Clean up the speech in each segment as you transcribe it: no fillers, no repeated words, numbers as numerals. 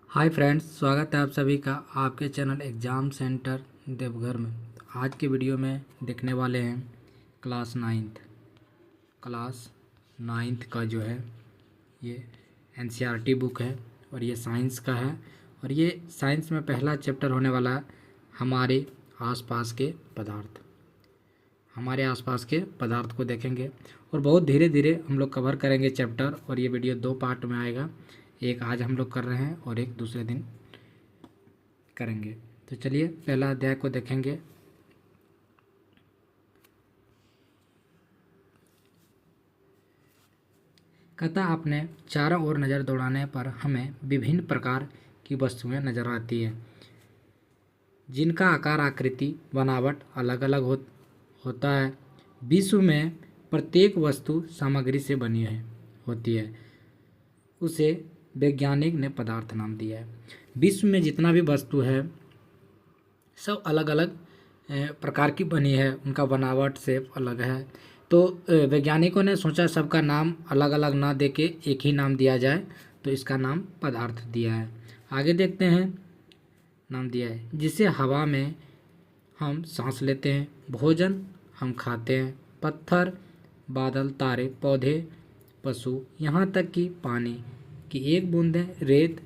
Hi friends, स्वागत है आप सभी का आपके चैनल एग्ज़ाम सेंटर देवघर में। आज के वीडियो में देखने वाले हैं क्लास नाइन्थ का जो है ये एनसीईआरटी बुक है और ये साइंस का है। और ये साइंस में पहला चैप्टर होने वाला है हमारे आसपास के पदार्थ। हमारे आसपास के पदार्थ को देखेंगे और बहुत धीरे धीरे हम लोग कवर करेंगे चैप्टर। और ये वीडियो 2 पार्ट में आएगा, एक आज हम लोग कर रहे हैं और एक दूसरे दिन करेंगे। तो चलिए पहला अध्याय को देखेंगे। कहता आपने चारों ओर नज़र दौड़ाने पर हमें विभिन्न प्रकार की वस्तुएं नज़र आती है जिनका आकार, आकृति, बनावट अलग अलग होता है। विश्व में प्रत्येक वस्तु सामग्री से बनी होती है, उसे वैज्ञानिक ने पदार्थ नाम दिया है। विश्व में जितना भी वस्तु है सब अलग अलग प्रकार की बनी है, उनका बनावट शेप अलग है। तो वैज्ञानिकों ने सोचा सबका नाम अलग अलग ना देके एक ही नाम दिया जाए, तो इसका नाम पदार्थ दिया है। आगे देखते हैं, नाम दिया है जिसे हवा में हम सांस लेते हैं, भोजन हम खाते हैं, पत्थर, बादल, तारे, पौधे, पशु, यहाँ तक कि पानी की एक बूंदें, रेत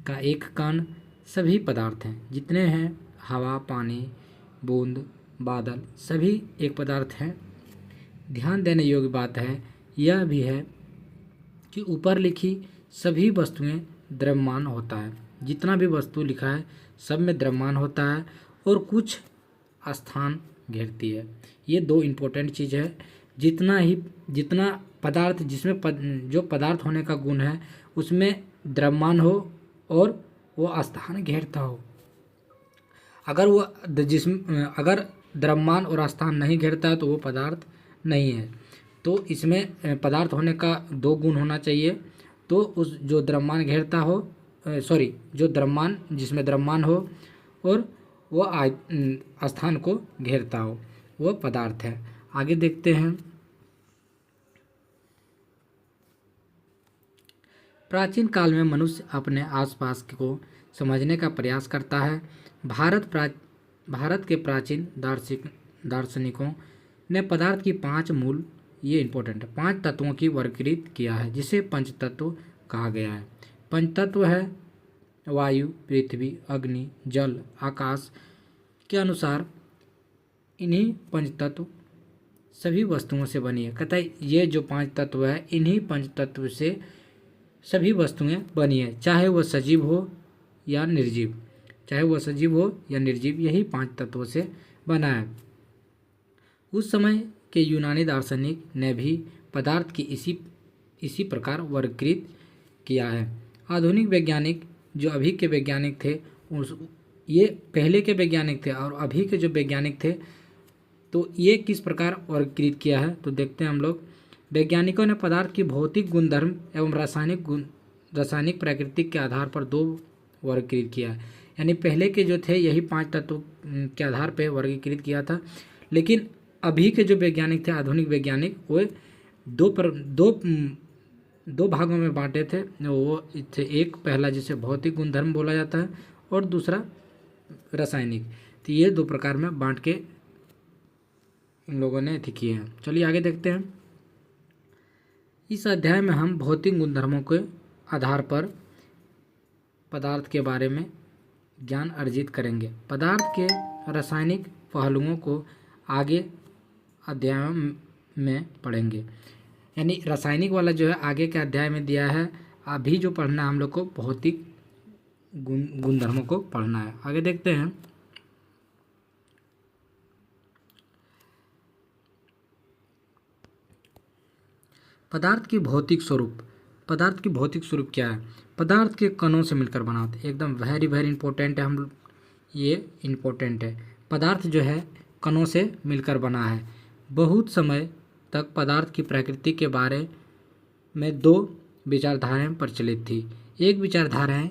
का एक कण, सभी पदार्थ हैं। जितने हैं हवा, पानी, बूंद, बादल, सभी एक पदार्थ हैं। ध्यान देने योग्य बात है यह भी है कि ऊपर लिखी सभी वस्तुएं द्रव्यमान होता है। जितना भी वस्तु लिखा है सब में द्रव्यमान होता है और कुछ स्थान घेरती है। ये 2 इम्पोर्टेंट चीज़ है। जितना पदार्थ जिसमें जो पदार्थ होने का गुण है उसमें द्रव्यमान हो और वो स्थान घेरता हो। अगर द्रव्यमान और स्थान नहीं घेरता है तो वो पदार्थ नहीं है। तो इसमें पदार्थ होने का 2 गुण होना चाहिए। तो उस जो द्रव्यमान घेरता हो, जो द्रव्यमान जिसमें द्रव्यमान हो और वो स्थान को घेरता हो, वो पदार्थ है। आगे देखते हैं, प्राचीन काल में मनुष्य अपने आसपास को समझने का प्रयास करता है। भारत के प्राचीन दार्शनिकों ने पदार्थ की 5 मूल, ये इंपॉर्टेंट है, 5 तत्वों की वर्गीकृत किया है जिसे पंचतत्व कहा गया है। पंचतत्व है वायु, पृथ्वी, अग्नि, जल, आकाश के अनुसार इन्हीं पंचतत्व सभी वस्तुओं से बनी है। कहता है ये जो 5 तत्व है इन्हीं पंचतत्व से सभी वस्तुएं बनी है, चाहे वह सजीव हो या निर्जीव। यही 5 तत्वों से बना है। उस समय के यूनानी दार्शनिक ने भी पदार्थ की इसी प्रकार वर्गीकृत किया है। आधुनिक वैज्ञानिक जो अभी के वैज्ञानिक थे, ये पहले के वैज्ञानिक थे और अभी के जो वैज्ञानिक थे, तो ये किस प्रकार वर्गीकृत किया है तो देखते हैं हम लोग। वैज्ञानिकों ने पदार्थ की भौतिक गुणधर्म एवं रासायनिक प्राकृतिक के आधार पर 2 वर्गीकृत किया है। यानी पहले के जो थे यही 5 तत्व के आधार पर वर्गीकृत किया था, लेकिन अभी के जो वैज्ञानिक थे, आधुनिक वैज्ञानिक, वो 2 भागों में बांटे थे। वो थे, एक पहला जिसे भौतिक गुणधर्म बोला जाता है और दूसरा रासायनिक। तो ये 2 प्रकार में बांट के इन लोगों ने किए हैं। चलिए आगे देखते हैं। इस अध्याय में हम भौतिक गुणधर्मों के आधार पर पदार्थ के बारे में ज्ञान अर्जित करेंगे। पदार्थ के रासायनिक पहलुओं को आगे अध्यायों में पढ़ेंगे। यानी रासायनिक वाला जो है आगे के अध्याय में दिया है, अभी जो पढ़ना है हम लोग को भौतिक गुणधर्मों को पढ़ना है। आगे देखते हैं। पदार्थ की भौतिक स्वरूप क्या है? पदार्थ के कणों से मिलकर बना होता है। एकदम वेरी इंपॉर्टेंट है, ये इम्पोर्टेंट है। पदार्थ जो है कणों से मिलकर बना है। बहुत समय तक पदार्थ की प्रकृति के बारे में 2 विचारधाराएं प्रचलित थी। एक विचारधारा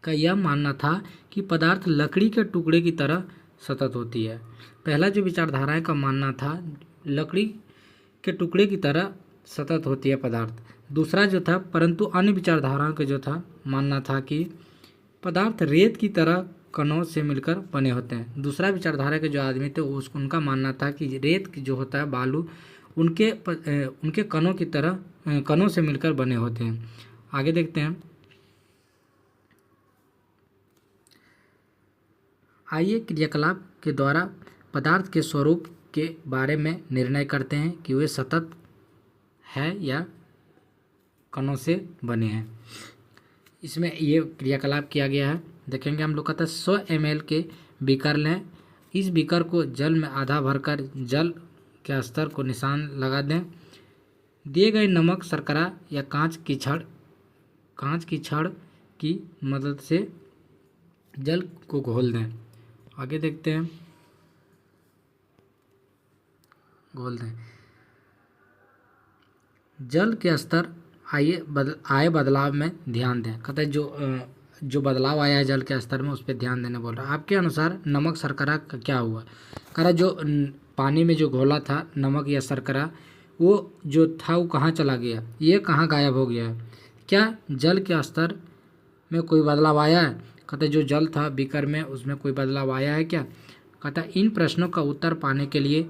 का यह मानना था कि पदार्थ लकड़ी के टुकड़े की तरह सतत होती है। पहला जो विचारधारा का मानना था लकड़ी के टुकड़े की तरह सतत होती है पदार्थ। दूसरा जो था, परंतु अन्य विचारधाराओं के जो था मानना था कि पदार्थ रेत की तरह कणों से मिलकर बने होते हैं। दूसरा विचारधारा के जो आदमी थे उनका मानना था कि रेत की जो होता है बालू उनके कणों की तरह कणों से मिलकर बने होते हैं। आगे देखते हैं। आइए क्रियाकलाप के द्वारा पदार्थ के स्वरूप के बारे में निर्णय करते हैं कि वे सतत है या कणों से बने हैं। इसमें ये क्रियाकलाप किया गया है। देखेंगे हम लोग। कहता है 100 ml के बीकर लें, इस बीकर को जल में आधा भरकर जल के स्तर को निशान लगा दें। दिए गए नमक, शर्करा या कांच की छड़ की मदद से जल को घोल दें। आगे देखते हैं। घोल दें। जल के स्तर आए बदलाव में ध्यान दें। कहते हैं जो बदलाव आया है जल के स्तर में उस पर ध्यान देने बोल रहा है। आपके अनुसार नमक शर्करा का क्या हुआ? कह रहा जो पानी में जो घोला था नमक या शर्करा वो जो था वो कहाँ चला गया, ये कहाँ गायब हो गया है? क्या जल के स्तर में कोई बदलाव आया है? कहते जो जल था बीकर में उसमें कोई बदलाव आया है क्या? कहता इन प्रश्नों का उत्तर पाने के लिए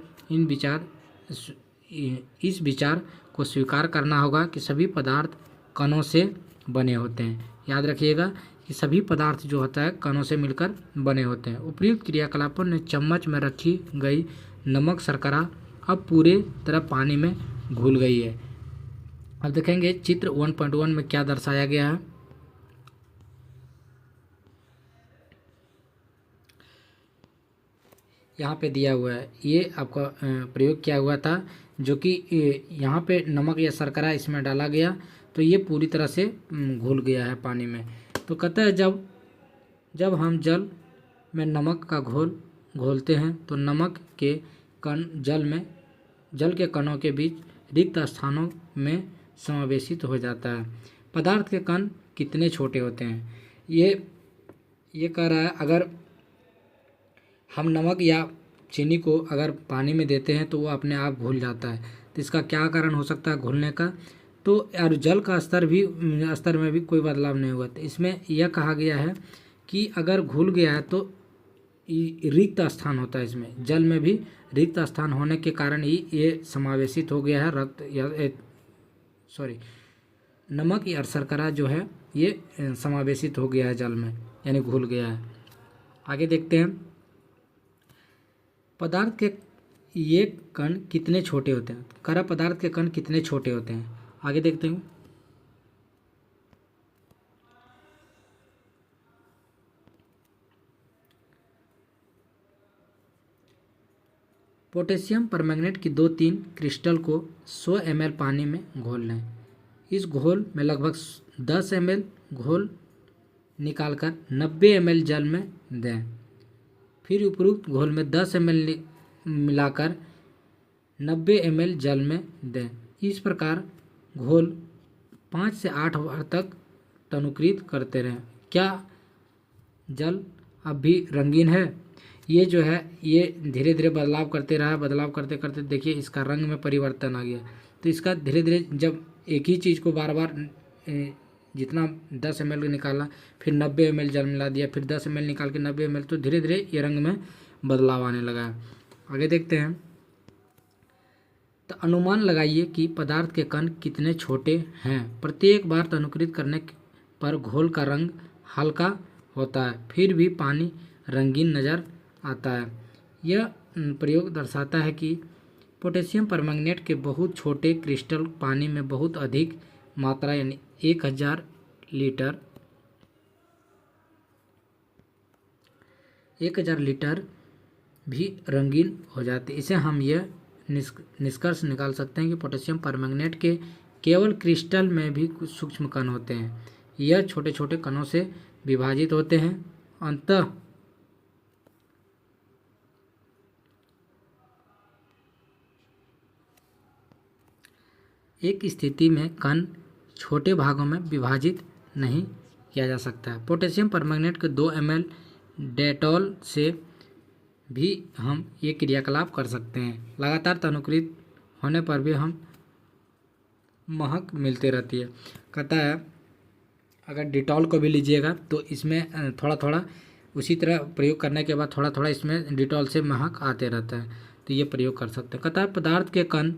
इस विचार को स्वीकार करना होगा कि सभी पदार्थ कणों से बने होते हैं। याद रखिएगा कि सभी पदार्थ जो होता है कणों से मिलकर बने होते हैं। उपयुक्त क्रियाकलापों ने चम्मच में रखी गई नमक शर्करा अब पूरे तरह पानी में घुल गई है। अब देखेंगे चित्र 1.1 में क्या दर्शाया गया है। यहाँ पे दिया हुआ है, ये आपका प्रयोग किया हुआ था जो कि यहाँ पे नमक या शर्करा इसमें डाला गया तो ये पूरी तरह से घुल गया है पानी में। तो कहता है जब हम जल में नमक का घोल घोलते हैं तो नमक के कण जल के कणों के बीच रिक्त स्थानों में समावेशित हो जाता है। पदार्थ के कण कितने छोटे होते हैं? ये कह रहा है अगर हम नमक या चीनी को अगर पानी में देते हैं तो वो अपने आप घुल जाता है। तो इसका क्या कारण हो सकता है घुलने का? तो और जल का स्तर में भी कोई बदलाव नहीं हुआ। तो इसमें यह कहा गया है कि अगर घुल गया है तो रिक्त स्थान होता है, इसमें जल में भी रिक्त स्थान होने के कारण ही ये समावेशित हो गया है नमक या शर्करा जो है ये समावेशित हो गया है जल में, यानी घुल गया है। आगे देखते हैं। पदार्थ के ये कण कितने छोटे होते हैं? करा पदार्थ के कण कितने छोटे होते हैं? आगे देखते हैं। पोटेशियम परमैंगनेट की 2-3 क्रिस्टल को 100 ml पानी में घोल लें। इस घोल में लगभग 10 ml घोल निकालकर 90 ml जल में दें। फिर उपरोक्त घोल में 10 ml मिलाकर 90 ml जल में दें। इस प्रकार घोल 5 से 8 बार तक तनुकृत करते रहें। क्या जल अब भी रंगीन है? ये जो है ये धीरे धीरे बदलाव करते रहा, बदलाव करते करते देखिए इसका रंग में परिवर्तन आ गया। तो इसका धीरे धीरे जब एक ही चीज़ को बार बार जितना 10 ml निकाला फिर 90 ml जल मिला दिया फिर 10 ml निकाल के 90 ml, तो धीरे धीरे ये रंग में बदलाव आने लगा है। आगे देखते हैं। तो अनुमान लगाइए कि पदार्थ के कण कितने छोटे हैं। प्रत्येक बार तनुकृत करने पर घोल का रंग हल्का होता है फिर भी पानी रंगीन नज़र आता है। यह प्रयोग दर्शाता है कि पोटेशियम परमैंगनेट के बहुत छोटे क्रिस्टल पानी में बहुत अधिक मात्रा यानी 1000 लीटर भी रंगीन हो जाते। इसे हम यह निष्कर्ष निकाल सकते हैं कि पोटेशियम परमैंगनेट के केवल क्रिस्टल में भी कुछ सूक्ष्म कण होते हैं। यह छोटे छोटे कणों से विभाजित होते हैं। अंततः एक स्थिति में कण छोटे भागों में विभाजित नहीं किया जा सकता है। पोटेशियम परमैंगनेट के 2 ml डेटॉल से भी हम ये क्रियाकलाप कर सकते हैं। लगातार तनुकृत होने पर भी हम महक मिलती रहती है। कहता है अगर डिटॉल को भी लीजिएगा तो इसमें थोड़ा थोड़ा उसी तरह प्रयोग करने के बाद थोड़ा थोड़ा इसमें डिटॉल से महक आते रहता है, तो ये प्रयोग कर सकते हैं। कहता है पदार्थ के कण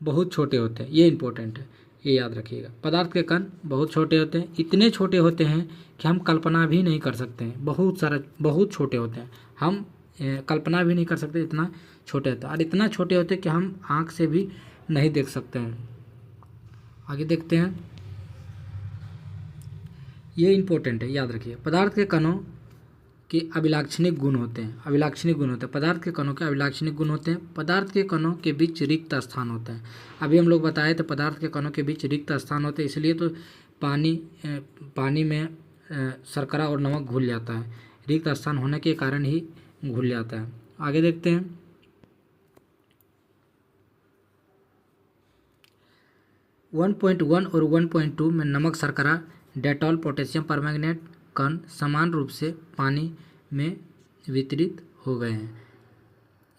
बहुत छोटे होते हैं, ये इंपॉर्टेंट है, ये याद रखिएगा। पदार्थ के कण बहुत छोटे होते हैं, इतने छोटे होते हैं कि हम कल्पना भी नहीं कर सकते हैं। बहुत छोटे होते हैं, हम कल्पना भी नहीं कर सकते, इतना छोटे होते हैं। और इतना छोटे होते हैं कि हम आँख से भी नहीं देख सकते हैं। आगे देखते हैं, ये इंपॉर्टेंट है, याद रखिए। पदार्थ के कणों के अभिलाक्षणिक गुण होते हैं। अभिलाक्षणिक गुण होते हैं, पदार्थ के कणों के अभिलाक्षणिक गुण होते हैं। पदार्थ के कणों के बीच रिक्त स्थान होता है। अभी हम लोग बताए थे पदार्थ के कणों के बीच रिक्त स्थान होते हैं, इसलिए तो पानी में शर्करा और नमक घुल जाता है, रिक्त स्थान होने के कारण ही घुल जाता है। आगे देखते हैं, 1.1 और 1.2 में नमक, शर्करा, डेटॉल, पोटेशियम परमैंगनेट कण समान रूप से पानी में वितरित हो गए हैं।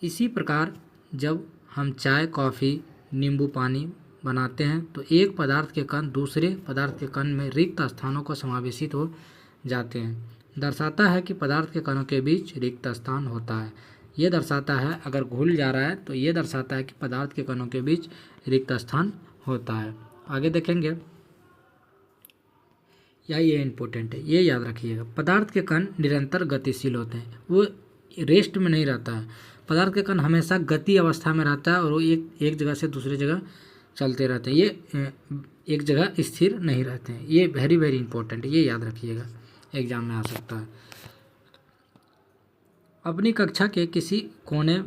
इसी प्रकार जब हम चाय, कॉफ़ी, नींबू पानी बनाते हैं तो एक पदार्थ के कण दूसरे पदार्थ के कण में रिक्त स्थानों को समावेशित हो जाते हैं। दर्शाता है कि पदार्थ के कणों के बीच रिक्त स्थान होता है। ये दर्शाता है, अगर घुल जा रहा है तो ये दर्शाता है कि पदार्थ के कणों के बीच रिक्त स्थान होता है। आगे देखेंगे, ये इम्पोर्टेंट है, ये याद रखिएगा। पदार्थ के कण निरंतर गतिशील होते हैं, वो रेस्ट में नहीं रहता है। पदार्थ के कण हमेशा गति अवस्था में रहता है और वो एक जगह से दूसरी जगह चलते रहते हैं, ये एक जगह स्थिर नहीं रहते हैं। ये वेरी वेरी इंपॉर्टेंट है, ये याद रखिएगा, एग्जाम में आ सकता है। अपनी कक्षा के किसी कोने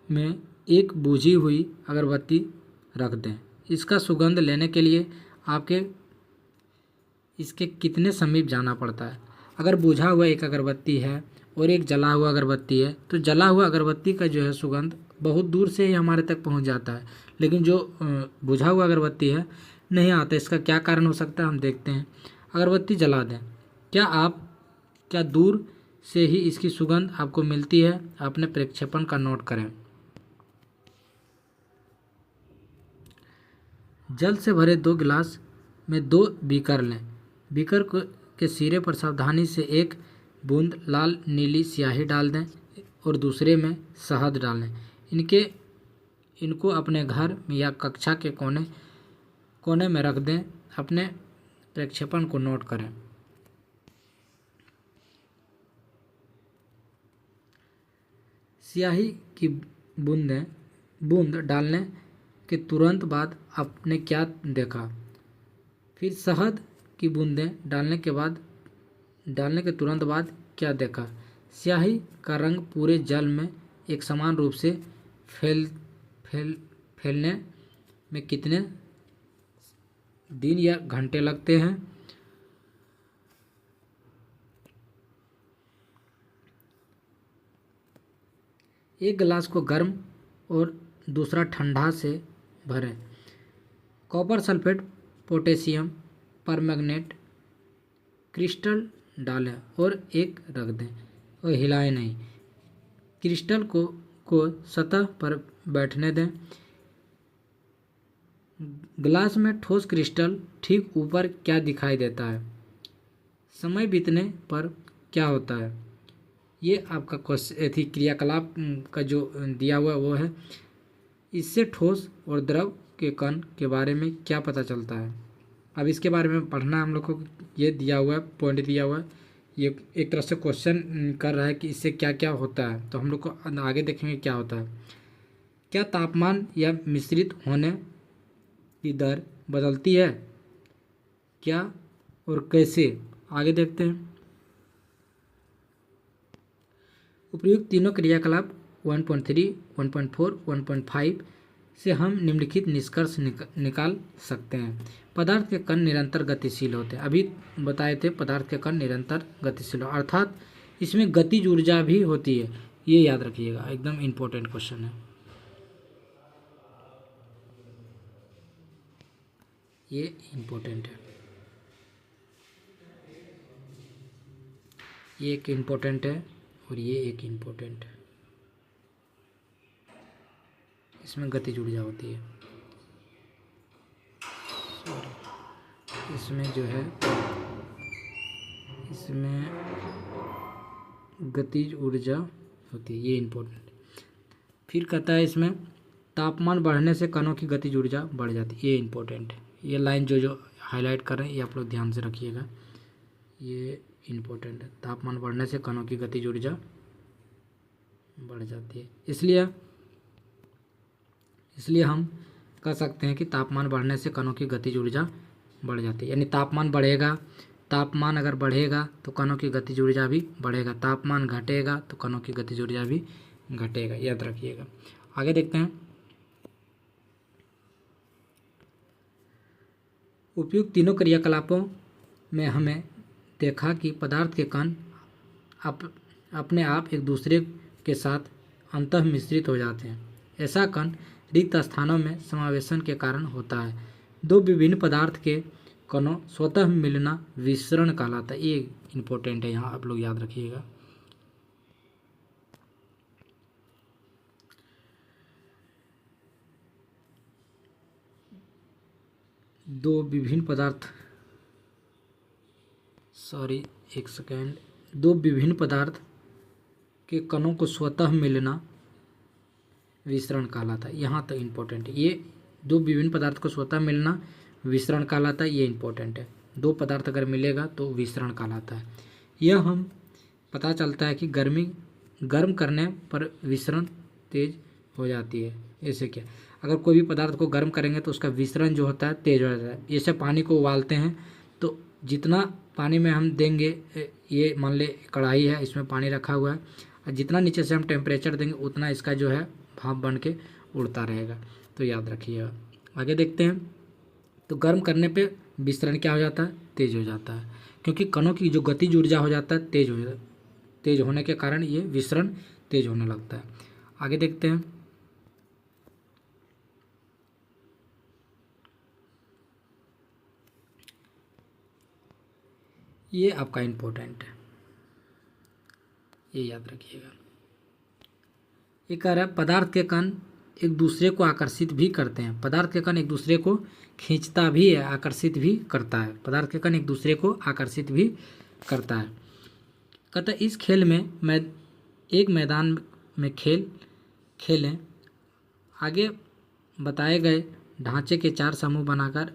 में एक बुझी हुई अगरबत्ती रख दें। इसका सुगंध लेने के लिए आपके इसके कितने समीप जाना पड़ता है। अगर बुझा हुआ एक अगरबत्ती है और एक जला हुआ अगरबत्ती है तो जला हुआ अगरबत्ती का जो है सुगंध बहुत दूर से ही हमारे तक पहुंच जाता है, लेकिन जो बुझा हुआ अगरबत्ती है नहीं आता। इसका क्या कारण हो सकता है, हम देखते हैं। अगरबत्ती जला दें, क्या दूर से ही इसकी सुगंध आपको मिलती है? अपने प्रक्षेपण का नोट करें। जल से भरे 2 गिलास में 2 बीकर लें। बीकर के सिरे पर सावधानी से 1 बूंद लाल नीली स्याही डाल दें और दूसरे में शहद डालें। इनको अपने घर या कक्षा के कोने में रख दें। अपने प्रक्षेपण को नोट करें। स्याही की बूंद डालने के तुरंत बाद आपने क्या देखा? फिर शहद की बूंदें डालने के तुरंत बाद क्या देखा? स्याही का रंग पूरे जल में एक समान रूप से फैलने में कितने दिन या घंटे लगते हैं? एक गिलास को गर्म और दूसरा ठंडा से भरें। Copper sulphate, potassium permanganate crystal डालें और एक रख दें और हिलाएं नहीं। क्रिस्टल को सतह पर बैठने दें। ग्लास में ठोस क्रिस्टल ठीक ऊपर क्या दिखाई देता है? समय बीतने पर क्या होता है? ये आपका क्वेश्चन क्रियाकलाप का जो दिया हुआ वो है। इससे ठोस और द्रव के कण के बारे में क्या पता चलता है? अब इसके बारे में पढ़ना हम लोग को, ये दिया हुआ है, पॉइंट दिया हुआ है। ये एक तरह से क्वेश्चन कर रहा है कि इससे क्या क्या होता है, तो हम लोग को आगे देखेंगे क्या होता है। क्या तापमान या मिश्रित होने की दर बदलती है? क्या और कैसे? आगे देखते हैं। उपयुक्त तीनों क्रियाकलाप 1.3, 1.4, 1.5 से हम निम्नलिखित निष्कर्ष निकाल सकते हैं। पदार्थ के कण निरंतर गतिशील होते हैं। अभी बताए थे पदार्थ के कण निरंतर गतिशील, अर्थात इसमें गतिज ऊर्जा भी होती है। ये याद रखिएगा, एकदम इम्पोर्टेंट क्वेश्चन है ये, इम्पोर्टेंट है, ये एक इम्पोर्टेंट है और ये एक इम्पोर्टेंट है। इसमें गतिज ऊर्जा होती है। इसमें जो है इसमें गतिज ऊर्जा होती है, ये इम्पोर्टेंट। फिर कहता है इसमें तापमान बढ़ने से कणों की गतिज ऊर्जा बढ़ जाती है, ये इम्पोर्टेंट है। ये लाइन जो जो हाईलाइट कर रहे हैं ये आप लोग ध्यान से रखिएगा, ये इम्पोर्टेंट है। तापमान बढ़ने से कणों की गतिज ऊर्जा बढ़ जाती है, इसलिए हम कह सकते हैं कि तापमान बढ़ने से कणों की गतिज ऊर्जा बढ़ जाती है। यानी तापमान बढ़ेगा, तापमान अगर बढ़ेगा तो कणों की गतिज ऊर्जा भी बढ़ेगा, तापमान घटेगा तो कणों की गतिज ऊर्जा भी घटेगा, याद रखिएगा। आगे देखते हैं। उपयुक्त तीनों क्रियाकलापों में हमें देखा कि पदार्थ के कण अपने आप एक दूसरे के साथ अंतः मिश्रित हो जाते हैं। ऐसा कण रिक्त स्थानों में समावेशन के कारण होता है। दो विभिन्न पदार्थ के कणों स्वतः मिलना विसरण कहलाता है, ये इम्पोर्टेंट है, यहाँ आप लोग याद रखिएगा। दो विभिन्न पदार्थ के कणों को स्वतः मिलना विसरण कहलाता है, यहाँ तक इम्पोर्टेंट है। ये दो विभिन्न पदार्थ को स्वतः मिलना विसरण कहलाता है, ये इम्पोर्टेंट है। दो पदार्थ अगर मिलेगा तो विसरण कहलाता है। यह हम पता चलता है कि गर्म करने पर विसरण तेज हो जाती है। ऐसे क्या, अगर कोई भी पदार्थ को गर्म करेंगे तो उसका विसरण जो होता है तेज हो जाता है। जैसे पानी को उबालते हैं तो जितना पानी में हम देंगे, ये मान ले कढ़ाई है, इसमें पानी रखा हुआ है, और जितना नीचे से हम टेम्परेचर देंगे उतना इसका जो है भाप बन के उड़ता रहेगा, तो याद रखिएगा। आगे देखते हैं। तो गर्म करने पे विसरण क्या हो जाता है, तेज हो जाता है, क्योंकि कणों की जो गतिज ऊर्जा हो जाता है तेज होने के कारण ये विसरण तेज होने लगता है। आगे देखते हैं। ये आपका इम्पोर्टेंट है, ये याद रखिएगा। ये कह रहा है पदार्थ के कण एक दूसरे को आकर्षित भी करते हैं। पदार्थ के कण एक दूसरे को खींचता भी है, आकर्षित भी करता है। पदार्थ के कण एक दूसरे को आकर्षित भी करता है। कहता है इस खेल में मैं एक मैदान में खेलें, आगे बताए गए ढांचे के 4 समूह बनाकर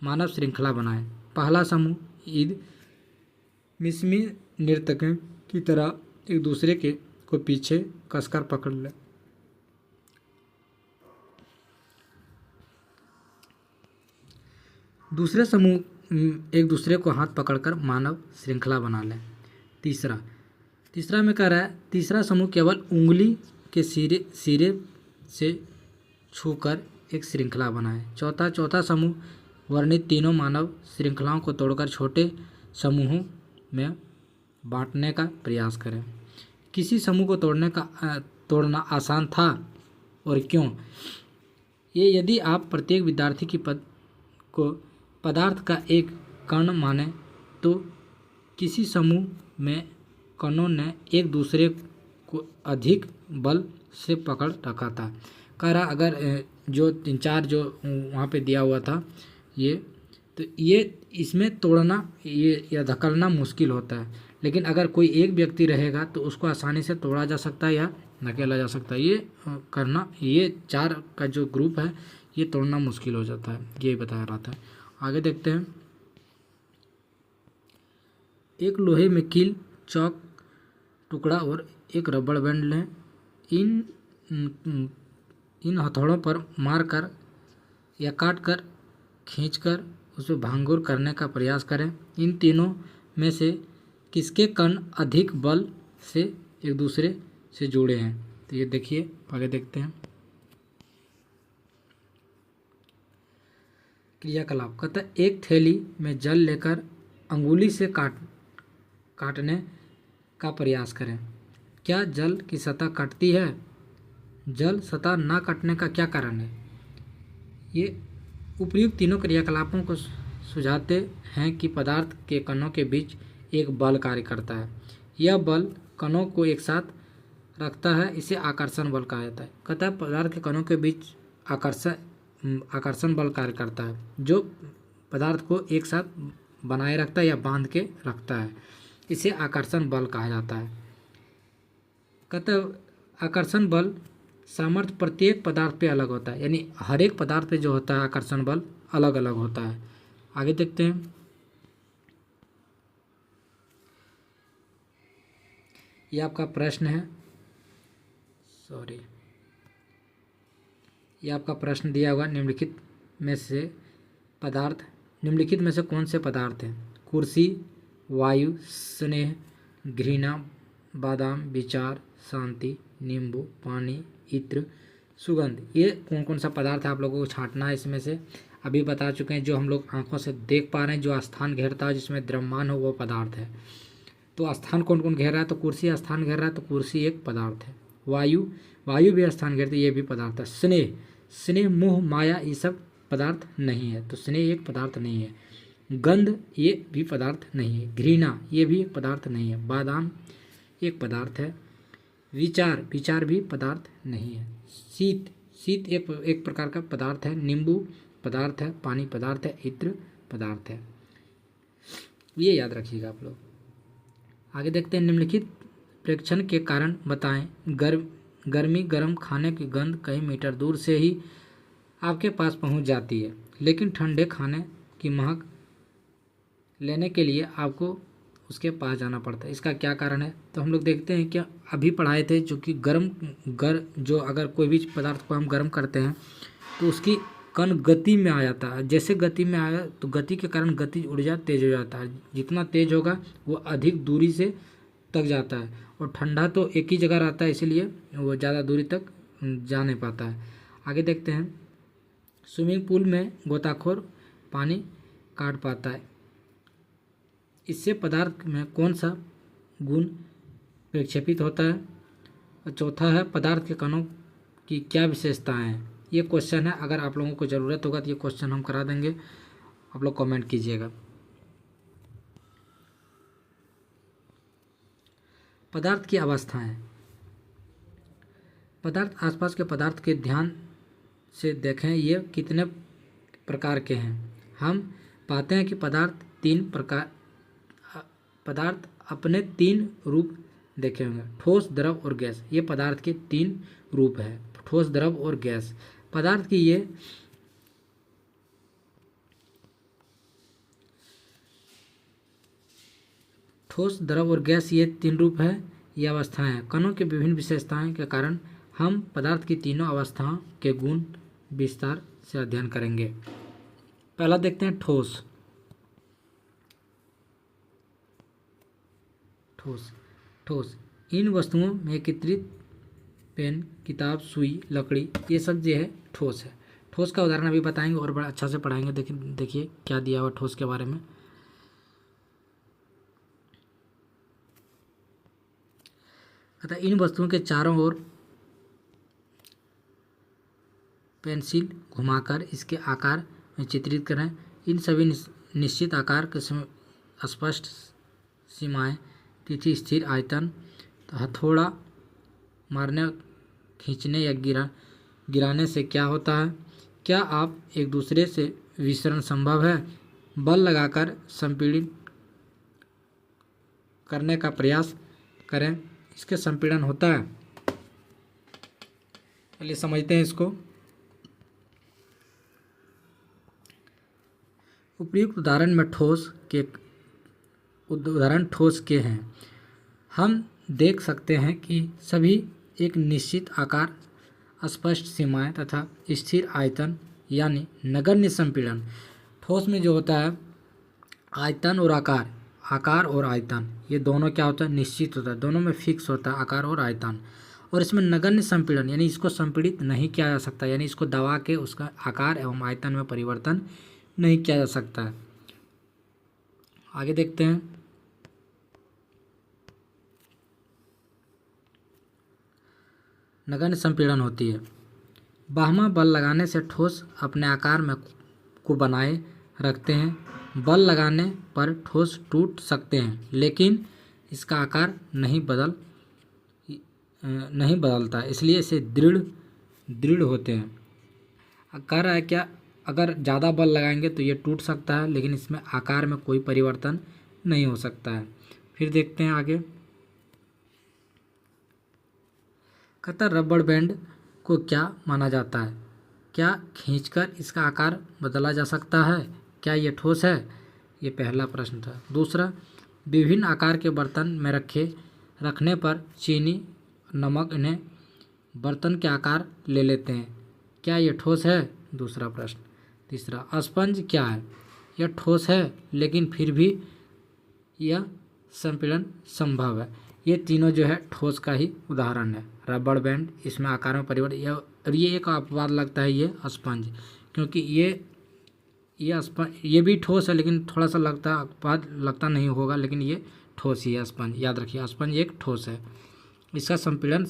मानव श्रृंखला बनाएं। पहला समूह ईद मिसमी नर्तकों की तरह एक दूसरे को पीछे कसकर पकड़ ले। दूसरे समूह एक दूसरे को हाथ पकड़कर मानव श्रृंखला बना लें। तीसरा में कह रहा है तीसरा समूह केवल उंगली के सिरे से छूकर एक श्रृंखला बनाए। चौथा समूह वर्णित तीनों मानव श्रृंखलाओं को तोड़कर छोटे समूहों में बांटने का प्रयास करें। किसी समूह को तोड़ना आसान था और क्यों? ये यदि आप प्रत्येक विद्यार्थी की को पदार्थ का एक कण माने तो किसी समूह में कणों ने एक दूसरे को अधिक बल से पकड़ रखा था। कह रहा अगर जो 3-4 जो वहाँ पे दिया हुआ था ये, तो ये इसमें तोड़ना या धकलना मुश्किल होता है, लेकिन अगर कोई एक व्यक्ति रहेगा तो उसको आसानी से तोड़ा जा सकता है या धकेला जा सकता है। ये 4 का जो ग्रुप है ये तोड़ना मुश्किल हो जाता है, ये बता रहा था। आगे देखते हैं। एक लोहे में कील, चौक टुकड़ा और एक रबड़ बैंड लें। इन हथौड़ों पर मारकर या काटकर खींचकर उसे भांगुर करने का प्रयास करें। इन तीनों में से किसके कण अधिक बल से एक दूसरे से जुड़े हैं? तो ये देखिए, आगे देखते हैं। क्रियाकलाप कहता है एक थैली में जल लेकर अंगुली से काटने का प्रयास करें। क्या जल की सतह कटती है? जल सतह ना कटने का क्या कारण है? ये उपयुक्त तीनों क्रियाकलापों को सुझाते हैं कि पदार्थ के कणों के बीच एक बल कार्य करता है। यह बल कणों को एक साथ रखता है, इसे आकर्षण बल कहा जाता है। कहता है पदार्थ के कणों के बीच आकर्षण बल कार्य करता है। जो पदार्थ को एक साथ बनाए रखता है या बांध के रखता है। इसे आकर्षण बल कहा जाता है। कहता आकर्षण बल सामर्थ्य प्रत्येक पदार्थ पे अलग होता है, यानी हर एक पदार्थ पे जो होता है आकर्षण बल अलग अलग होता है। आगे देखते हैं। ये आपका प्रश्न है, ये आपका प्रश्न दिया हुआ निम्नलिखित में से कौन से पदार्थ हैं? कुर्सी, वायु, स्नेह, घृणा, बादाम, विचार, शांति, नींबू, पानी, इत्र, सुगंध। ये कौन कौन सा पदार्थ है आप लोगों को छांटना है इसमें से। अभी बता चुके हैं, जो हम लोग आंखों से देख पा रहे हैं, जो स्थान घेरता है जिसमें द्रव्यमान हो वो पदार्थ है। तो स्थान कौन कौन घेर रहा है? तो कुर्सी स्थान घेर रहा है, तो कुर्सी एक पदार्थ है। वायु भी स्थान घेरती है, ये भी पदार्थ है। स्नेह, मोह, माया ये सब पदार्थ नहीं है, तो स्नेह एक पदार्थ नहीं है। गंध ये भी पदार्थ नहीं है। घृणा ये भी एक पदार्थ नहीं है। बादाम एक पदार्थ है। विचार भी पदार्थ नहीं है। शीत एक प्रकार का पदार्थ है। नींबू पदार्थ है। पानी पदार्थ है। इत्र पदार्थ है। ये याद रखिएगा आप लोग। आगे देखते हैं। निम्नलिखित प्रेक्षण के कारण बताएं। गर्मी गर्म खाने की गंध कई मीटर दूर से ही आपके पास पहुंच जाती है, लेकिन ठंडे खाने की महक लेने के लिए आपको उसके पास जाना पड़ता है। इसका क्या कारण है? तो हम लोग देखते हैं कि अभी पढ़ाए थे, जो कि जो अगर कोई भी पदार्थ को हम गर्म करते हैं तो उसकी कण गति में आ जाता है। जैसे गति में आया तो गति के कारण गतिज ऊर्जा तेज हो जाता है। जितना तेज होगा वो अधिक दूरी से तक जाता है, और ठंडा तो एक ही जगह रहता है, इसीलिए वो ज़्यादा दूरी तक जा नहीं पाता है। आगे देखते हैं। स्विमिंग पूल में गोताखोर पानी काट पाता है। इससे पदार्थ में कौन सा गुण प्रक्षेपित होता है? और चौथा है, पदार्थ के कणों की क्या विशेषताएं हैं? ये क्वेश्चन है। अगर आप लोगों को ज़रूरत होगा तो ये क्वेश्चन हम करा देंगे, आप लोग कमेंट कीजिएगा। पदार्थ की अवस्थाएं। पदार्थ आसपास के पदार्थ के ध्यान से देखें, ये कितने प्रकार के हैं। हम पाते हैं कि पदार्थ अपने 3 रूप देखे होंगे। ठोस, द्रव और गैस। ये पदार्थ के 3 रूप है, ठोस, द्रव और गैस। पदार्थ की ये ठोस, द्रव और गैस ये 3 रूप है, ये अवस्थाएं हैं। कणों के विभिन्न विशेषताएं के कारण हम पदार्थ की तीनों अवस्थाओं के गुण विस्तार से अध्ययन करेंगे। पहला देखते हैं ठोस। इन वस्तुओं में एकत्रित पेन, किताब, सुई, लकड़ी, ये सब जो है ठोस है। ठोस का उदाहरण अभी बताएंगे और बड़ा अच्छा से पढ़ाएंगे। देखिए क्या दिया हुआ ठोस के बारे में। अतः इन वस्तुओं के चारों ओर पेंसिल घुमाकर इसके आकार में चित्रित करें। इन सभी निश्चित आकार के स्पष्ट सीमाएं, तिथि, स्थिर आयतन, हथौड़ा मारने, खींचने या गिराने से क्या होता है? क्या आप एक दूसरे से विसरण संभव है? बल लगाकर संपीड़ित करने का प्रयास करें, इसके संपीड़न होता है। चलिए समझते हैं इसको। उपयुक्त उदाहरण ठोस के हैं। हम देख सकते हैं कि सभी एक निश्चित आकार, स्पष्ट सीमाएं तथा स्थिर आयतन यानी नगण्य संपीड़न। ठोस में जो होता है आयतन और आकार और आयतन, ये दोनों क्या होता है? निश्चित होता है। दोनों में फिक्स होता है आकार और आयतन। और इसमें नगण्य संपीड़न यानी इसको संपीड़ित नहीं किया जा सकता, यानी इसको दबा के उसका आकार एवं आयतन में परिवर्तन नहीं किया जा सकता है। आगे देखते हैं। नगण्य संपीड़न होती है। बाह्य बल लगाने से ठोस अपने आकार में को बनाए रखते हैं। बल लगाने पर ठोस टूट सकते हैं, लेकिन इसका आकार नहीं बदलता, इसलिए इसे दृढ़ होते हैं। कह रहा है क्या? अगर ज़्यादा बल लगाएंगे तो ये टूट सकता है, लेकिन इसमें आकार में कोई परिवर्तन नहीं हो सकता है। फिर देखते हैं आगे। कहता रबड़ बैंड को क्या माना जाता है? क्या खींचकर इसका आकार बदला जा सकता है? क्या ये ठोस है? ये पहला प्रश्न था। दूसरा, विभिन्न आकार के बर्तन में रखने पर चीनी, नमक इन्हें बर्तन के आकार ले लेते हैं। क्या ये ठोस है? दूसरा प्रश्न। तीसरा, स्पंज क्या है? यह ठोस है, लेकिन फिर भी यह संपीड़न संभव है। ये तीनों जो है ठोस का ही उदाहरण है। रबड़ बैंड, इसमें आकार में परिवर्तन, और ये एक अपवाद लगता है ये स्पंज, क्योंकि ये भी ठोस है, लेकिन थोड़ा सा अपवाद लगता नहीं होगा, लेकिन ये ठोस ही है स्पंज। याद रखिए, स्पंज एक ठोस है। इसका संपीड़न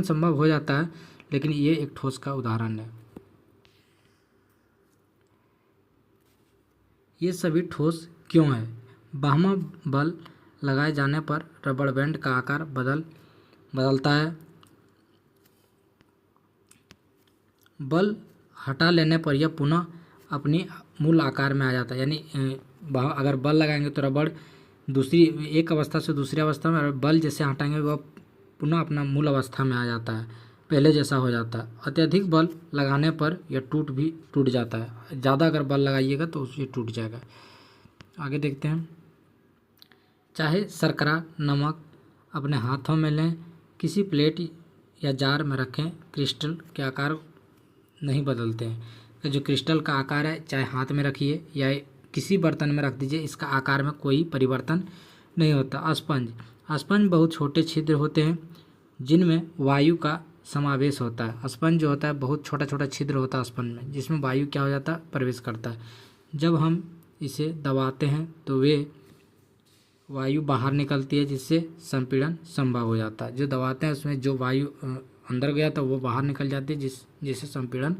संभव हो जाता है, लेकिन ये एक ठोस का उदाहरण है। ये सभी ठोस क्यों है? बाह्य बल लगाए जाने पर रबड़ बैंड का आकार बदलता है। बल हटा लेने पर यह पुनः अपनी मूल आकार में आ जाता है। यानी अगर बल लगाएंगे तो रबड़ दूसरी एक अवस्था से दूसरी अवस्था में, और बल जैसे हटाएंगे वह पुनः अपना मूल अवस्था में आ जाता है, पहले जैसा हो जाता है। अत्यधिक बल लगाने पर यह टूट जाता है। ज़्यादा अगर बल लगाइएगा तो ये टूट जाएगा। आगे देखते हैं। चाहे शर्करा, नमक अपने हाथों में लें, किसी प्लेट या जार में रखें, क्रिस्टल के आकार नहीं बदलते हैं। जो क्रिस्टल का आकार है, चाहे हाथ में रखिए या किसी बर्तन में रख दीजिए, इसका आकार में कोई परिवर्तन नहीं होता। स्पंज बहुत छोटे छिद्र होते हैं जिनमें वायु का समावेश होता है। स्पंज जो होता है बहुत छोटा छोटा छिद्र होता है स्पंज में, जिसमें वायु क्या हो जाता है, प्रवेश करता है। जब हम इसे दबाते हैं तो वे वायु बाहर निकलती है, जिससे संपीड़न संभव हो जाता है। जो दबाते हैं उसमें जो वायु अंदर गया था वो बाहर निकल जाती है, जिससे संपीड़न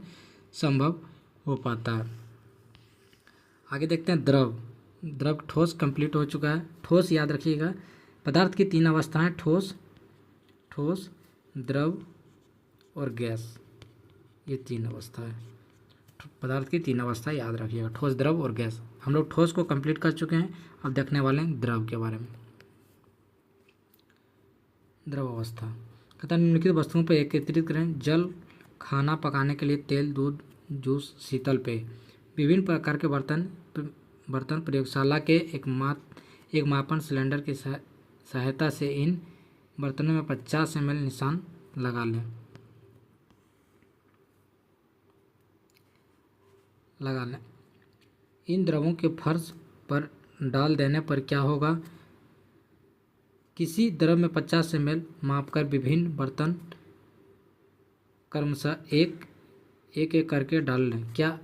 संभव हो पाता है। आगे देखते हैं द्रव। ठोस कंप्लीट हो चुका है। ठोस याद रखिएगा, पदार्थ की तीन अवस्थाएं, ठोस, द्रव और गैस। ये तीन अवस्था है पदार्थ की, तीन अवस्था याद रखिएगा, ठोस, द्रव और गैस। हम लोग ठोस को कंप्लीट कर चुके हैं। अब देखने वाले हैं द्रव के बारे में। द्रव अवस्था कहता है निम्नलिखित वस्तुओं पर एकत्रित करें। जल, खाना पकाने के लिए तेल, दूध, जूस, शीतल पेय। विभिन्न प्रकार के बर्तन प्रयोगशाला के एक मापन सिलेंडर की सहायता से इन बर्तनों में 50 ml निशान लगा लें। इन द्रवों के फर्श पर डाल देने पर क्या होगा? किसी द्रव में 50 ml मापकर विभिन्न बर्तन क्रमशः एक करके डाल लें। क्या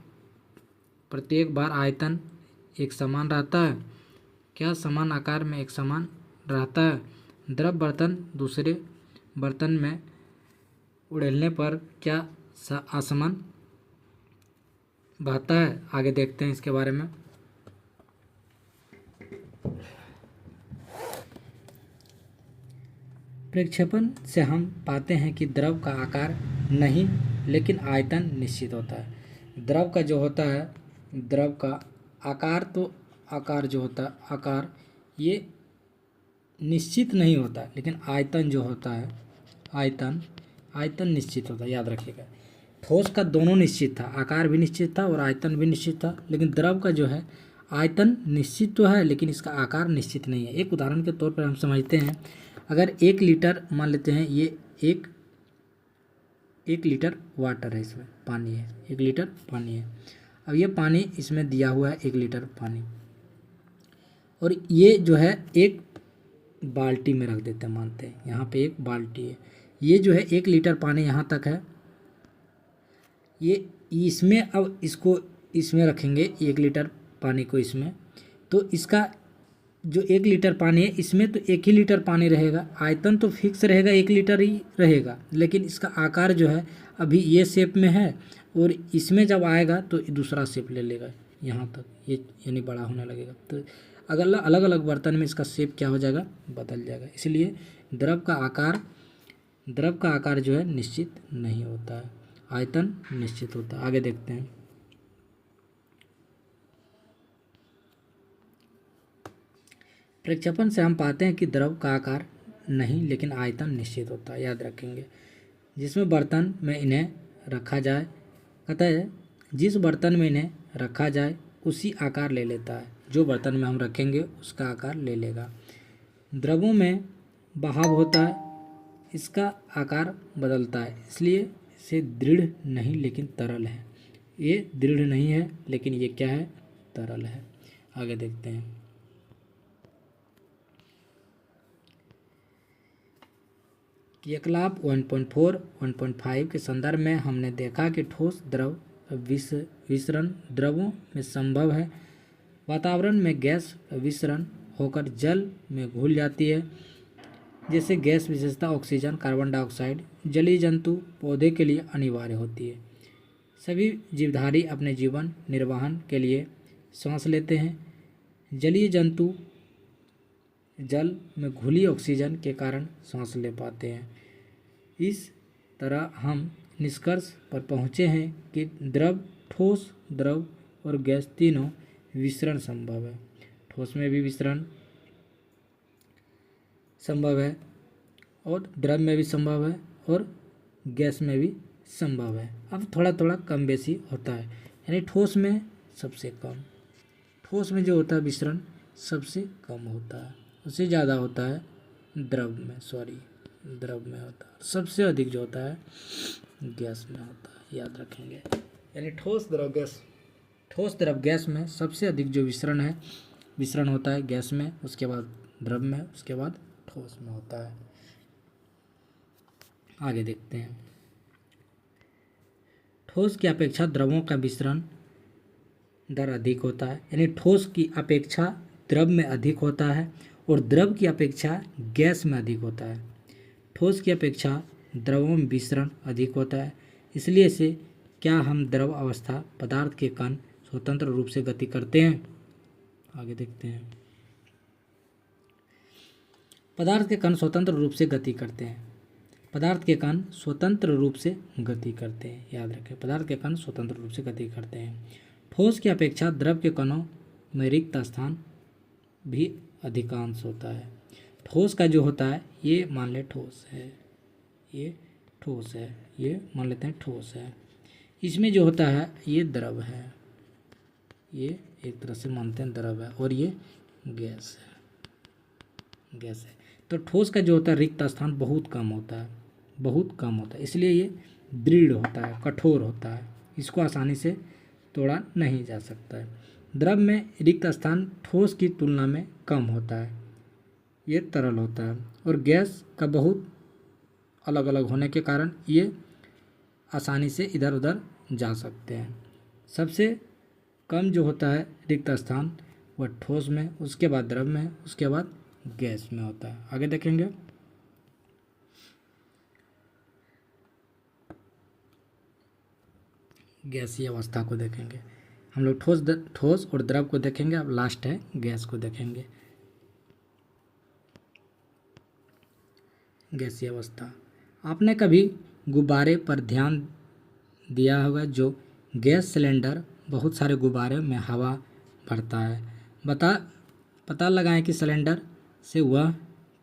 प्रत्येक बार आयतन एक समान रहता है? क्या समान आकार में एक समान रहता है? द्रव बर्तन दूसरे बर्तन में उड़ेलने पर क्या असमान बहता है? आगे देखते हैं इसके बारे में। प्रक्षेपण से हम पाते हैं कि द्रव का आकार नहीं, लेकिन आयतन निश्चित होता है। द्रव का जो होता है, द्रव का आकार तो आकार जो होता है, आकार ये निश्चित नहीं होता, लेकिन आयतन जो होता है, आयतन निश्चित होता है। याद रखिएगा, ठोस का दोनों निश्चित था, आकार भी निश्चित था और आयतन भी निश्चित था, लेकिन द्रव का जो है आयतन निश्चित तो है, लेकिन इसका आकार निश्चित नहीं है। एक उदाहरण के तौर पर हम समझते हैं, अगर 1 लीटर मान लेते हैं, ये एक लीटर वाटर है, इसमें पानी है, 1 लीटर पानी है। अब ये पानी इसमें दिया हुआ है 1 लीटर पानी, और ये जो है एक बाल्टी में रख देते हैं, मानते हैं यहाँ पे एक बाल्टी है। ये जो है 1 लीटर पानी यहाँ तक है, ये इसमें, अब इसको इसमें रखेंगे 1 लीटर पानी को इसमें, तो इसका जो 1 लीटर पानी है इसमें तो 1 ही लीटर पानी रहेगा, आयतन तो फिक्स रहेगा, 1 लीटर ही रहेगा, लेकिन इसका आकार जो है अभी ये शेप में है, और इसमें जब आएगा तो दूसरा शेप ले लेगा यहाँ तक, ये यानी बड़ा होने लगेगा। तो अगर अलग अलग बर्तन में इसका शेप क्या हो जाएगा, बदल जाएगा। इसलिए द्रव का आकार जो है निश्चित नहीं होता है, आयतन निश्चित होता है। आगे देखते हैं। प्रक्षेपण से हम पाते हैं कि द्रव का आकार नहीं लेकिन आयतन निश्चित होता है, याद रखेंगे। जिसमें बर्तन में इन्हें रखा जाए, अतः जिस बर्तन में इन्हें रखा जाए उसी आकार ले लेता है, जो बर्तन में हम रखेंगे उसका आकार ले लेगा। द्रवों में बहाव होता है, इसका आकार बदलता है, इसलिए इसे दृढ़ नहीं लेकिन तरल है। ये दृढ़ नहीं है लेकिन ये क्या है, तरल है। आगे देखते हैं। क्रियाकलाप 1.4 1.5 के संदर्भ में हमने देखा कि ठोस द्रव विसरण द्रवों में संभव है। वातावरण में गैस विसरण होकर जल में घुल जाती है। जैसे गैस विशेषता ऑक्सीजन, कार्बन डाइऑक्साइड जलीय जंतु पौधे के लिए अनिवार्य होती है। सभी जीवधारी अपने जीवन निर्वाहन के लिए सांस लेते हैं। जलीय जंतु जल में घुली ऑक्सीजन के कारण सांस ले पाते हैं। इस तरह हम निष्कर्ष पर पहुँचे हैं कि द्रव, ठोस, द्रव और गैस तीनों विसरण संभव है। ठोस में भी विसरण संभव है और द्रव में भी संभव है और गैस में भी संभव है। अब थोड़ा थोड़ा कम बेसी होता है, यानी ठोस में सबसे कम, ठोस में जो होता है विसरण सबसे कम होता है, उससे ज़्यादा होता है द्रव में होता है। सबसे अधिक जो होता है गैस में होता है, याद रखेंगे। यानी ठोस द्रव गैस में सबसे अधिक जो विसरण होता है गैस में, उसके बाद द्रव में, उसके बाद ठोस में होता है। आगे देखते हैं। ठोस की अपेक्षा द्रवों का विसरण दर अधिक होता है, यानी ठोस की अपेक्षा द्रव में अधिक होता है और द्रव की अपेक्षा गैस में अधिक होता है। ठोस की अपेक्षा द्रवों में विसरण अधिक होता है, इसलिए से क्या हम द्रव अवस्था पदार्थ के कण स्वतंत्र रूप से गति करते हैं। आगे देखते हैं। पदार्थ के कण स्वतंत्र रूप से गति करते हैं। पदार्थ के कण स्वतंत्र रूप से गति करते हैं, याद रखें, पदार्थ के कण स्वतंत्र रूप से गति करते हैं। ठोस की अपेक्षा द्रव के कणों में रिक्त स्थान भी अधिकांश होता है। ठोस का जो होता है, ये मान ले ठोस है, ये ठोस है, ये मान लेते हैं ठोस है। इसमें जो होता है ये द्रव है, ये एक तरह से मानते हैं द्रव है, और ये गैस है। तो ठोस का जो होता है रिक्त स्थान बहुत कम होता है, इसलिए ये दृढ़ होता है, कठोर होता है, इसको आसानी से तोड़ा नहीं जा सकता है। द्रव में रिक्त स्थान ठोस की तुलना में कम होता है, ये तरल होता है, और गैस का बहुत अलग अलग होने के कारण ये आसानी से इधर उधर जा सकते हैं। सबसे कम जो होता है रिक्त स्थान वह ठोस में, उसके बाद द्रव में, उसके बाद गैस में होता है। आगे देखेंगे। गैसीय अवस्था को देखेंगे हम लोग। ठोस और द्रव को देखेंगे, अब लास्ट है गैस को देखेंगे। गैसीय अवस्था, आपने कभी गुब्बारे पर ध्यान दिया होगा, जो गैस सिलेंडर बहुत सारे गुब्बारे में हवा भरता है। पता लगाएं कि सिलेंडर से वह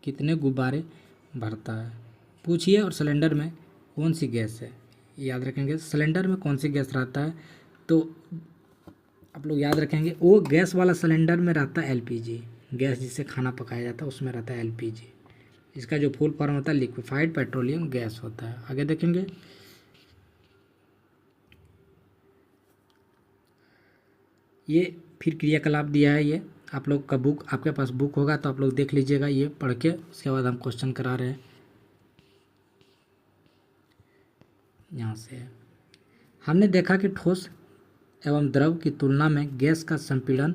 कितने गुब्बारे भरता है। पूछिए और सिलेंडर में कौन सी गैस है, याद रखेंगे। सिलेंडर में कौन सी गैस रहता है, तो आप लोग याद रखेंगे वो गैस वाला सिलेंडर में रहता है एलपीजी, गैस जिससे खाना पकाया जाता है उसमें रहता है एलपीजी। इसका जो फुल फॉर्म होता है लिक्विफाइड पेट्रोलियम गैस होता है। आगे देखेंगे। ये फिर क्रियाकलाप दिया है, ये आप लोग का बुक, आपके पास बुक होगा तो आप लोग देख लीजिएगा ये पढ़ के, उसके बाद हम क्वेश्चन करा रहे हैं। यहाँ से हमने देखा कि ठोस एवं द्रव की तुलना में गैस का संपीड़न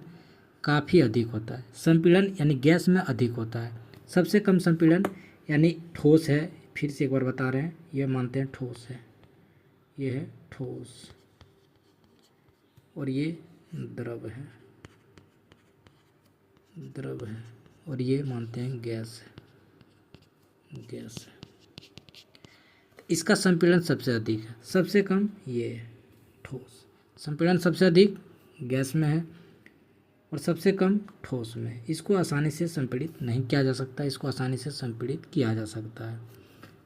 काफ़ी अधिक होता है। संपीड़न यानी गैस में अधिक होता है। सबसे कम संपीड़न यानी ठोस है। फिर से एक बार बता रहे हैं, ये मानते हैं ठोस है, ये है ठोस, और ये द्रव है, और ये मानते हैं गैस है। इसका संपीड़न सबसे अधिक है, सबसे कम ये है ठोस। संपीड़न सबसे अधिक गैस में है, और सबसे कम ठोस में। इसको आसानी से संपीड़ित नहीं किया जा सकता, इसको आसानी से संपीड़ित किया जा सकता है।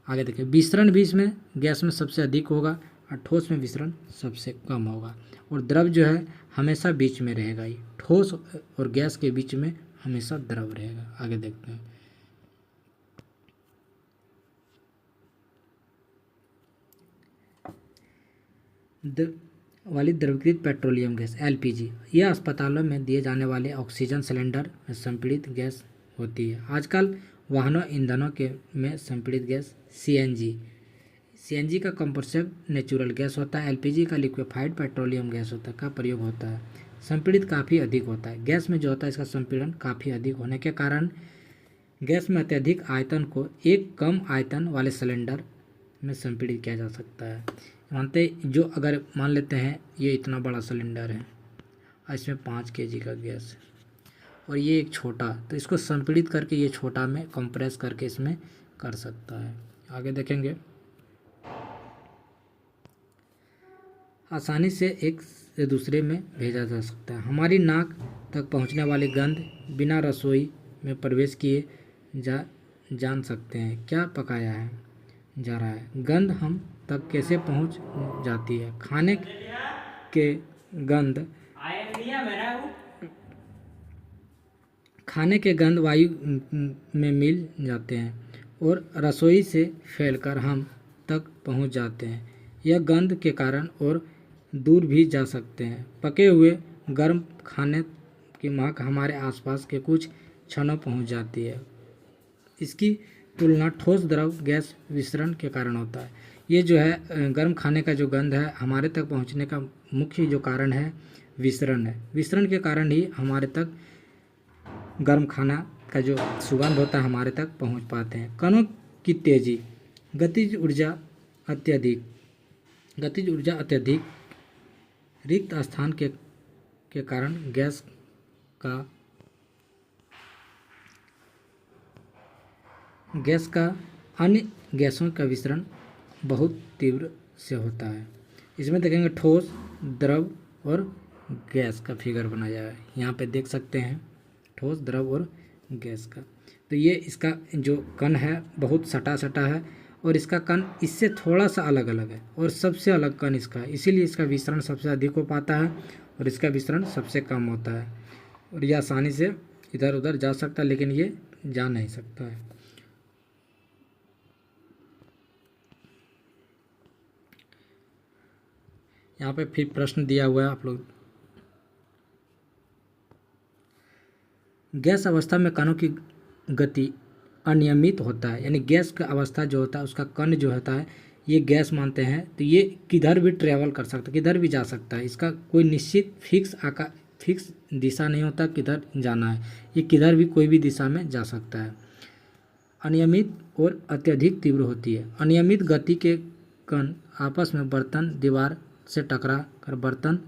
आगे देखिए, विसरण भी इसमें गैस में सबसे अधिक होगा और ठोस में विसरण सबसे कम होगा। और द्रव जो है हमेशा बीच में रहेगा ही, ठोस और गैस के बीच में हमेशा द्रव रहेगा। आगे देखते हैं, वाली द्रवीकृत पेट्रोलियम गैस एलपीजी, यह अस्पतालों में दिए जाने वाले ऑक्सीजन सिलेंडर में संपीड़ित गैस होती है। आजकल वाहनों ईंधनों के में संपीड़ित गैस सीएनजी का कंप्रेस्ड नेचुरल गैस होता है। एलपीजी का लिक्विफाइड पेट्रोलियम गैस होता है का प्रयोग होता है। संपीड़ित काफ़ी अधिक होता है। गैस में जो होता है इसका संपीड़न काफ़ी अधिक होने के कारण गैस में अत्यधिक आयतन को एक कम आयतन वाले सिलेंडर में संपीड़ित किया जा सकता है। मानते जो अगर मान लेते हैं ये इतना बड़ा सिलेंडर है और इसमें 5 केजी का गैस है और ये एक छोटा, तो इसको संपीड़ित करके ये छोटा में कंप्रेस करके इसमें कर सकता है। आगे देखेंगे, आसानी से एक से दूसरे में भेजा जा सकता है। हमारी नाक तक पहुंचने वाली गंध बिना रसोई में प्रवेश किए जान सकते हैं क्या पकाया है जा रहा है। गंध हम तक कैसे पहुंच जाती है। खाने के गंध वायु में मिल जाते हैं और रसोई से फैलकर हम तक पहुंच जाते हैं। यह गंध के कारण और दूर भी जा सकते हैं। पके हुए गर्म खाने की महक हमारे आसपास के कुछ क्षणों पहुंच जाती है। इसकी तुलना ठोस द्रव गैस विसरण के कारण होता है। ये जो है गर्म खाने का जो गंध है हमारे तक पहुंचने का मुख्य जो कारण है विसरण है। विसरण के कारण ही हमारे तक गर्म खाना का जो सुगंध होता है हमारे तक पहुंच पाते हैं। कणों की तेजी, गतिज ऊर्जा अत्यधिक रिक्त स्थान के कारण गैस का अन्य गैसों का विसरण बहुत तीव्र से होता है। इसमें देखेंगे ठोस, द्रव और गैस का फिगर बनाया है, यहाँ पे देख सकते हैं ठोस, द्रव और गैस का। तो ये इसका जो कण है बहुत सटा है और इसका कण इससे थोड़ा सा अलग अलग है और सबसे अलग कण इसका है, इसीलिए इसका विसरण सबसे अधिक हो पाता है और इसका विसरण सबसे कम होता है। और यह आसानी से इधर उधर जा सकता है लेकिन ये जा नहीं सकता है। यहाँ पे फिर प्रश्न दिया हुआ है आप लोग, गैस अवस्था में कणों की गति अनियमित होता है, यानी गैस का अवस्था जो होता है उसका कण जो होता है ये गैस मानते हैं तो ये किधर भी ट्रेवल कर सकता है, किधर भी जा सकता है। इसका कोई निश्चित फिक्स दिशा नहीं होता किधर जाना है, ये किधर भी कोई भी दिशा में जा सकता है। अनियमित और अत्यधिक तीव्र होती है। अनियमित गति के कण आपस में बर्तन दीवार से टकरा कर बर्तन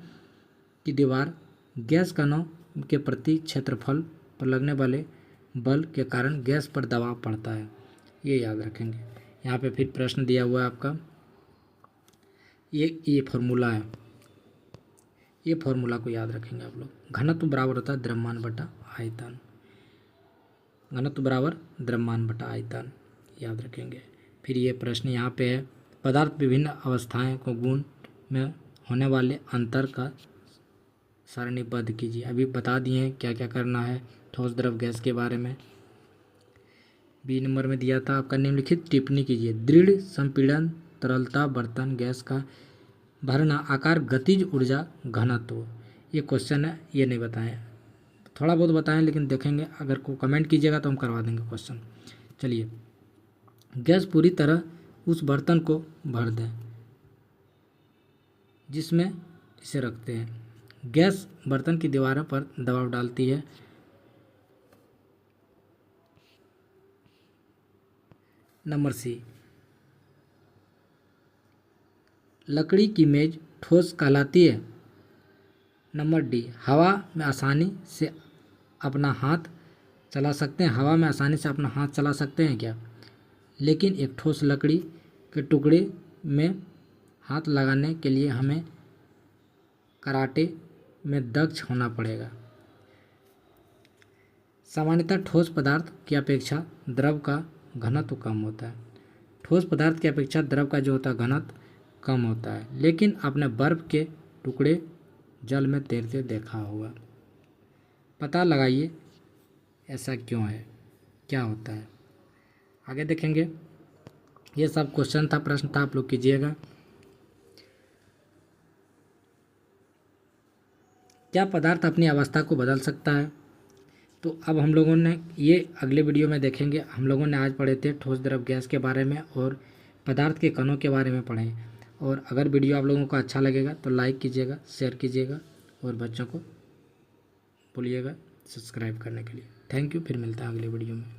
की दीवार गैस कणों के प्रति क्षेत्रफल पर लगने वाले बल के कारण गैस पर दबाव पड़ता है, ये याद रखेंगे। यहाँ पे फिर प्रश्न दिया हुआ है आपका, ये फॉर्मूला है, ये फॉर्मूला को याद रखेंगे आप लोग। घनत्व बराबर होता है द्रव्यमान बटा आयतन, घनत्व बराबर द्रव्यमान बटा आयतन, याद रखेंगे। फिर ये प्रश्न यहाँ पे है, पदार्थ विभिन्न अवस्थाएं को गुण में होने वाले अंतर का सारणीबद्ध कीजिए। अभी बता दिए हैं क्या क्या करना है ठोस द्रव गैस के बारे में। बी नंबर में दिया था आपका, निम्नलिखित टिप्पणी कीजिए। दृढ़ संपीड़न, तरलता, बर्तन, गैस का भरना, आकार, गतिज ऊर्जा, घनत्व। ये क्वेश्चन है, ये नहीं बताएं, थोड़ा बहुत बताएं लेकिन देखेंगे, अगर को कमेंट कीजिएगा तो हम करवा देंगे क्वेश्चन। चलिए, गैस पूरी तरह उस बर्तन को भर दें जिसमें इसे रखते हैं। गैस बर्तन की दीवारों पर दबाव डालती है। नंबर सी, लकड़ी की मेज ठोस कहलाती है। नंबर डी, हवा में आसानी से अपना हाथ चला सकते हैं। हवा में आसानी से अपना हाथ चला सकते हैं क्या? लेकिन एक ठोस लकड़ी के टुकड़े में हाथ लगाने के लिए हमें कराटे में दक्ष होना पड़ेगा। सामान्यतः ठोस पदार्थ की अपेक्षा द्रव का घनत्व कम होता है। ठोस पदार्थ की अपेक्षा द्रव का जो होता है घनत्व कम होता है, लेकिन आपने बर्फ के टुकड़े जल में तैरते देखा होगा। पता लगाइए ऐसा क्यों है, क्या होता है। आगे देखेंगे। ये सब क्वेश्चन था, प्रश्न था, आप लोग कीजिएगा। क्या पदार्थ अपनी अवस्था को बदल सकता है? तो अब हम लोगों ने ये अगले वीडियो में देखेंगे। हम लोगों ने आज पढ़े थे ठोस द्रव गैस के बारे में और पदार्थ के कणों के बारे में पढ़े। और अगर वीडियो आप लोगों को अच्छा लगेगा तो लाइक कीजिएगा, शेयर कीजिएगा और बच्चों को बोलिएगा सब्सक्राइब करने के लिए। Thank you. फिर मिलता है अगले वीडियो में।